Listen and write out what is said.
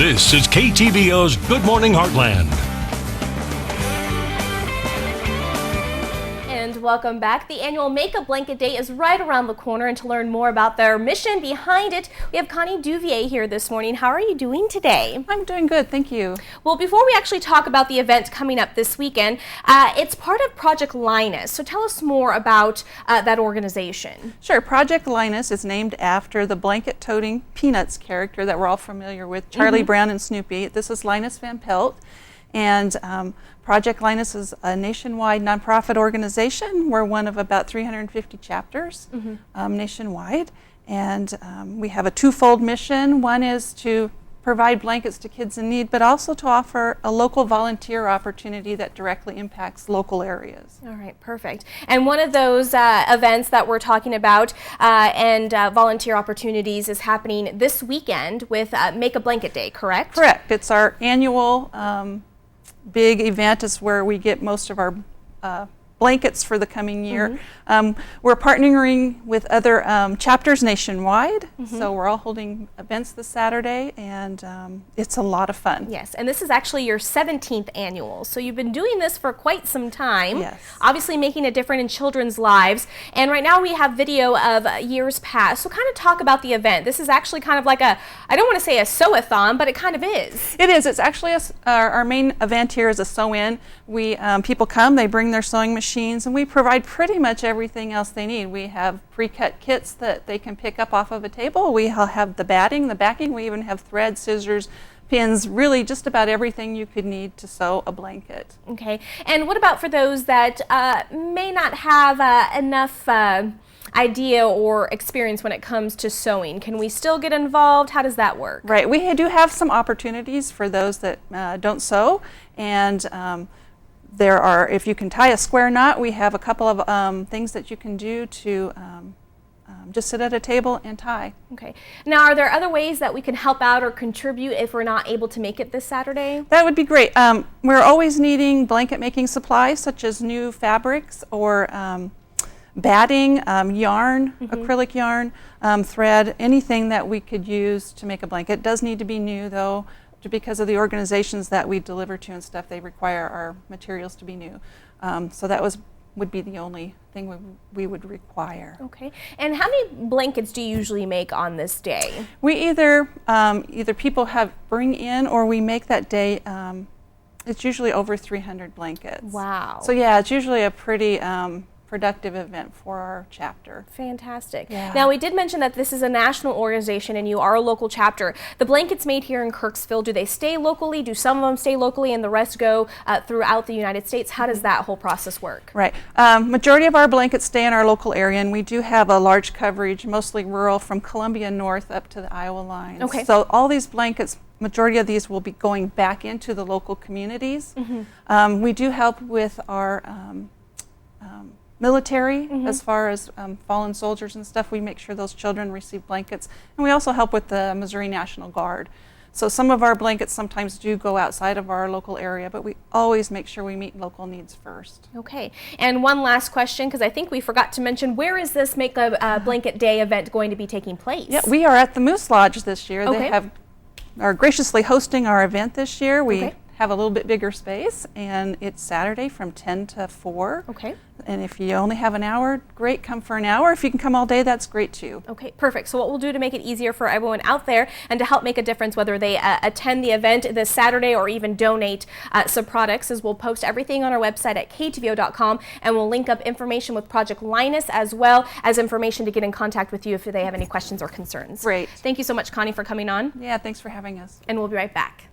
This is KTVO's Good Morning Heartland. And welcome back. The annual Make a Blanket Day is right around the corner, and to learn more about their mission behind it, we have Connie Duvier here this morning. How are you doing today? I'm doing good, thank you. Well, before we actually talk about the event coming up this weekend, it's part of Project Linus. So tell us more about that organization. Sure, Project Linus is named after the blanket-toting Peanuts character that we're all familiar with, Charlie Brown and Snoopy. This is Linus Van Pelt. And Project Linus is a nationwide nonprofit organization. We're one of about 350 chapters nationwide. And we have a twofold mission. One is to provide blankets to kids in need, but also to offer a local volunteer opportunity that directly impacts local areas. All right, perfect. And one of those events that we're talking about and volunteer opportunities is happening this weekend with Make a Blanket Day, correct? Correct. It's our annual big event. Is where we get most of our blankets for the coming year. We're partnering with other chapters nationwide, so we're all holding events this Saturday, and it's a lot of fun. Yes, and this is actually your 17th annual, so you've been doing this for quite some time. Yes. Obviously making a difference in children's lives, and right now we have video of years past, so kind of talk about the event. This is actually kind of like a, I don't want to say a sew-a-thon, but it kind of is. It is. It's actually our main event here is a sew-in. We people come, they bring their sewing machines, and we provide pretty much everything else they need. We have pre-cut kits that they can pick up off of a table. We have the batting, the backing. We even have thread, scissors, pins, really just about everything you could need to sew a blanket. Okay, and what about for those that may not have enough idea or experience when it comes to sewing? Can we still get involved? How does that work? Right, we do have some opportunities for those that don't sew, and there are, if you can tie a square knot, we have a couple of things that you can do to just sit at a table and tie. Okay. Now, are there other ways that we can help out or contribute if we're not able to make it this Saturday? That would be great. We're always needing blanket making supplies such as new fabrics or batting, yarn, acrylic yarn, thread, anything that we could use to make a blanket. It does need to be new though, because of the organizations that we deliver to and stuff. They require our materials to be new. So that would be the only thing we would require. Okay. And how many blankets do you usually make on this day? We either people bring in, or we make that day. It's usually over 300 blankets. Wow. So yeah, it's usually a pretty productive event for our chapter. Fantastic. Yeah. Now, we did mention that this is a national organization and you are a local chapter. The blankets made here in Kirksville, do they stay locally? Do some of them stay locally and the rest go throughout the United States? How does that whole process work? Right. Majority of our blankets stay in our local area, and we do have a large coverage, mostly rural, from Columbia north up to the Iowa line. Okay. So all these blankets, majority of these will be going back into the local communities. We do help with our military, as far as fallen soldiers and stuff. We make sure those children receive blankets, and we also help with the Missouri National Guard. So some of our blankets sometimes do go outside of our local area, but we always make sure we meet local needs first. Okay, and one last question, because I think we forgot to mention, where is this Make a Blanket Day event going to be taking place? Yeah, we are at the Moose Lodge this year. Okay. They are graciously hosting our event this year. We Okay. have a little bit bigger space, and it's Saturday from 10 to 4. Okay. And if you only have an hour, great, come for an hour. If you can come all day, that's great too. Okay, perfect. So what we'll do to make it easier for everyone out there and to help make a difference, whether they attend the event this Saturday or even donate some products, is we'll post everything on our website at ktvo.com, and we'll link up information with Project Linus as well as information to get in contact with you if they have any questions or concerns. Great. Thank you so much, Connie, for coming on. Yeah, thanks for having us. And we'll be right back.